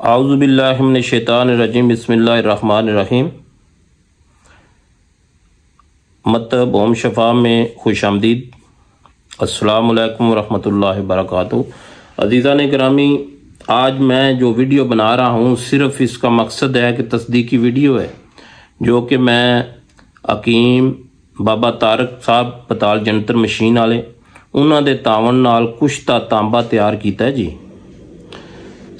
आऊज़ुबिल्लाहि मिनश्शैतानिर्रजीम बिस्मिल्लाहिर्रहमानिर्रहीम। मतब ओम शफा में खुश आमदीद। अस्सलामु अलैकुम वरहमतुल्लाहि वबरकातुहू। अज़ीज़ान गिरामी, आज मैं जो वीडियो बना रहा हूँ सिर्फ इसका मकसद है कि तस्दीकी वीडियो है जो कि मैं हकीम बाबा तारक साहब पताल जंतर मशीन वाले उन्होंने दे तावन नाल कुश्ता तांबा तैयार किया है जी।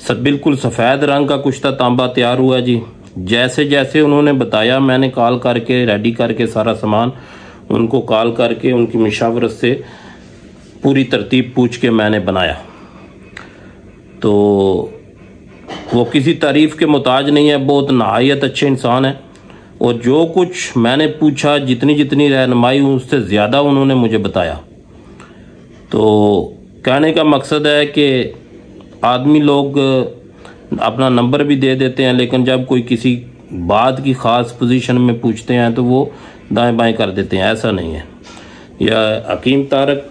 सब बिल्कुल सफ़ेद रंग का कुश्ता तांबा तैयार हुआ जी। जैसे जैसे उन्होंने बताया मैंने कॉल करके रेडी करके सारा सामान उनको कॉल करके उनकी मशावरत से पूरी तरतीब पूछ के मैंने बनाया। तो वो किसी तारीफ़ के मोहताज नहीं है, बहुत नहायत अच्छे इंसान है और जो कुछ मैंने पूछा जितनी जितनी रहनुमाई उससे ज़्यादा उन्होंने मुझे बताया। तो कहने का मकसद है कि आदमी लोग अपना नंबर भी दे देते हैं, लेकिन जब कोई किसी बात की ख़ास पोजीशन में पूछते हैं तो वो दाएं बाएं कर देते हैं। ऐसा नहीं है। या हकीम तारक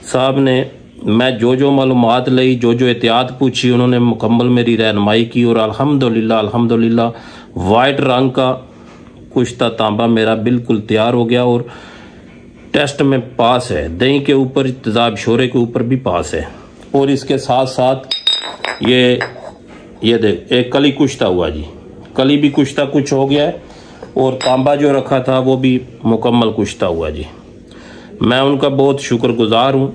साहब ने मैं जो मालूमात ली, जो एहतियात पूछी, उन्होंने मुकम्मल मेरी रहनुमाई की और अल्हम्दुलिल्लाह वाइट रंग का कुश्ता तांबा मेरा बिल्कुल तैयार हो गया और टेस्ट में पास है। दही के ऊपर तेज़ाब शोरे के ऊपर भी पास है। और इसके साथ साथ ये देख एक कली कुश्ता हुआ जी, कली भी कुश्ता कुछ हो गया है और तांबा जो रखा था वो भी मुकम्मल कुश्ता हुआ जी। मैं उनका बहुत शुक्रगुजार हूँ,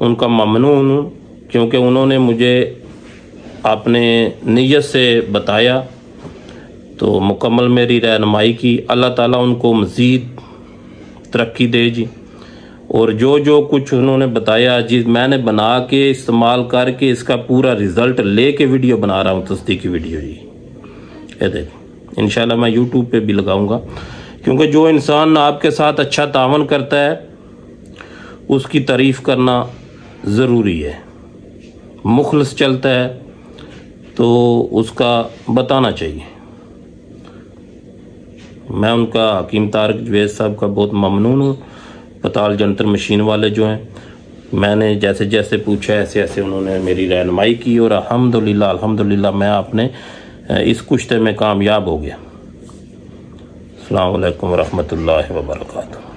उनका ममनून हूँ, क्योंकि उन्होंने मुझे अपने नीयत से बताया तो मुकम्मल मेरी रहनुमाई की। अल्लाह ताला उनको मज़ीद तरक्की दे जी। और जो कुछ उन्होंने बताया जी मैंने बना के इस्तेमाल करके इसका पूरा रिज़ल्ट लेके वीडियो बना रहा हूँ, तस्दीकी वीडियो जी। ये देख इंशाल्लाह मैं यूट्यूब पे भी लगाऊंगा, क्योंकि जो इंसान आपके साथ अच्छा तावन करता है उसकी तारीफ़ करना ज़रूरी है। मुखलिस चलता है तो उसका बताना चाहिए। मैं उनका हकीम तारक जवेद साहब का बहुत ममनून हूँ। पताल जंतर मशीन वाले जो हैं, मैंने जैसे जैसे पूछा ऐसे ऐसे उन्होंने मेरी रहनुमाई की और अल्हम्दुलिल्लाह मैं अपने इस कुश्ते में कामयाब हो गया। अस्सलामु अलैकुम वरहमतुल्लाहि वबरकातुहू।